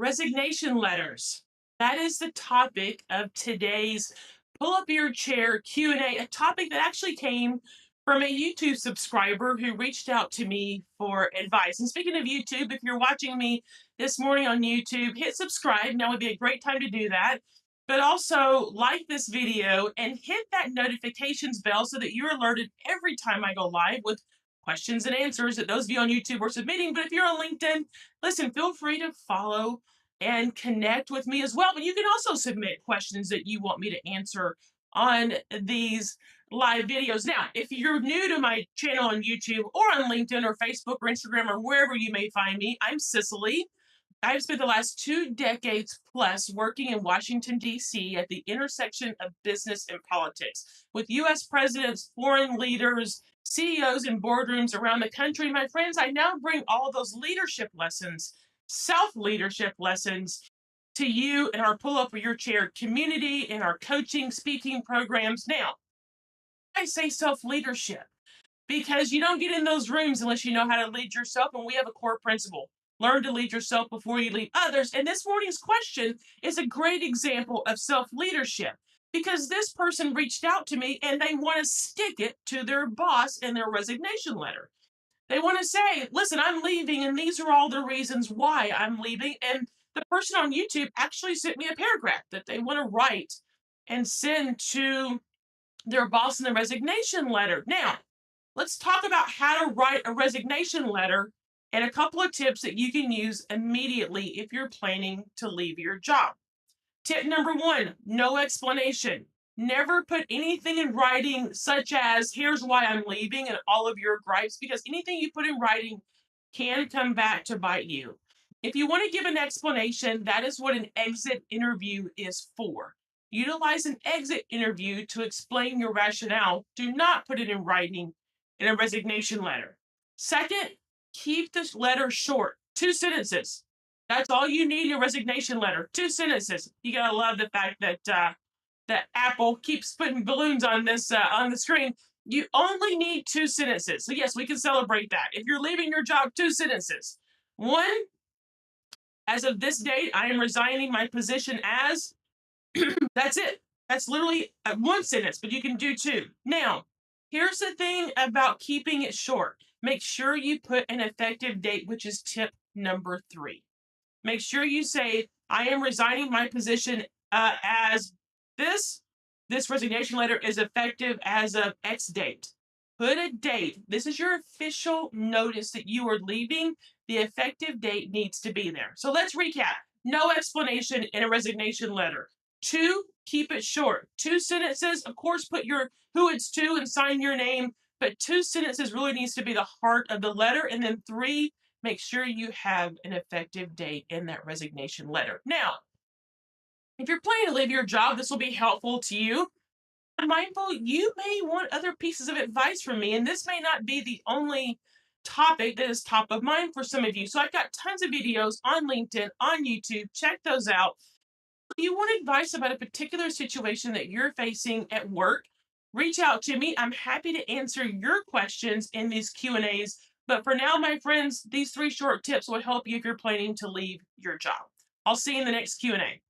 Resignation letters. That is the topic of today's Pull Up Your Chair Q&A, a topic that actually came from a YouTube subscriber who reached out to me for advice. And speaking of YouTube, if you're watching me this morning on YouTube, hit subscribe. Now would be a great time to do that. But also like this video and hit that notifications bell so that you're alerted every time I go live with questions and answers that those of you on YouTube are submitting. But if you're on LinkedIn, listen, feel free to follow and connect with me as well. But you can also submit questions that you want me to answer on these live videos. Now, if you're new to my channel on YouTube or on LinkedIn or Facebook or Instagram or wherever you may find me, I'm Cicely. I've spent the last 2 decades plus working in Washington, D.C. at the intersection of business and politics with U.S. presidents, foreign leaders, CEOs, and boardrooms around the country. My friends, I now bring all those leadership lessons, self-leadership lessons to you in our Pull Up Your Chair community, in our coaching, speaking programs. Now, I say self-leadership because you don't get in those rooms unless you know how to lead yourself. And we have a core principle: learn to lead yourself before you lead others. And this morning's question is a great example of self-leadership because this person reached out to me and they want to stick it to their boss in their resignation letter. They want to say, listen, I'm leaving, and these are all the reasons why I'm leaving. And the person on YouTube actually sent me a paragraph that they want to write and send to their boss in the resignation letter. Now, let's talk about how to write a resignation letter and a couple of tips that you can use immediately if you're planning to leave your job. Tip number one, no explanation. Never put anything in writing such as, here's why I'm leaving, and all of your gripes, because anything you put in writing can come back to bite you. If you want to give an explanation, that is what an exit interview is for. Utilize an exit interview to explain your rationale. Do not put it in writing in a resignation letter. Second, keep this letter short, 2 sentences. That's all you need in your resignation letter, 2 sentences. You gotta love the fact that that Apple keeps putting balloons on this on the screen. You only need 2 sentences. So yes, we can celebrate that. If you're leaving your job, 2 sentences. One, as of this date, I am resigning my position as. That's it. That's literally 1 sentence, but you can do 2. Now, here's the thing about keeping it short. Make sure you put an effective date, which is tip number 3. Make sure you say, I am resigning my position as this. This resignation letter is effective as of X date. Put a date. This is your official notice that you are leaving. The effective date needs to be there. So let's recap. No explanation in a resignation letter. 2, keep it short. 2 sentences. Of course, put your who it's to and sign your name. But 2 sentences really needs to be the heart of the letter. And then 3, make sure you have an effective date in that resignation letter. Now, if you're planning to leave your job, this will be helpful to you. I'm mindful you may want other pieces of advice from me, and this may not be the only topic that is top of mind for some of you. So I've got tons of videos on LinkedIn, on YouTube. Check those out. If you want advice about a particular situation that you're facing at work, reach out to me. I'm happy to answer your questions in these Q&As. But for now, my friends, these 3 short tips will help you if you're planning to leave your job. I'll see you in the next Q&A.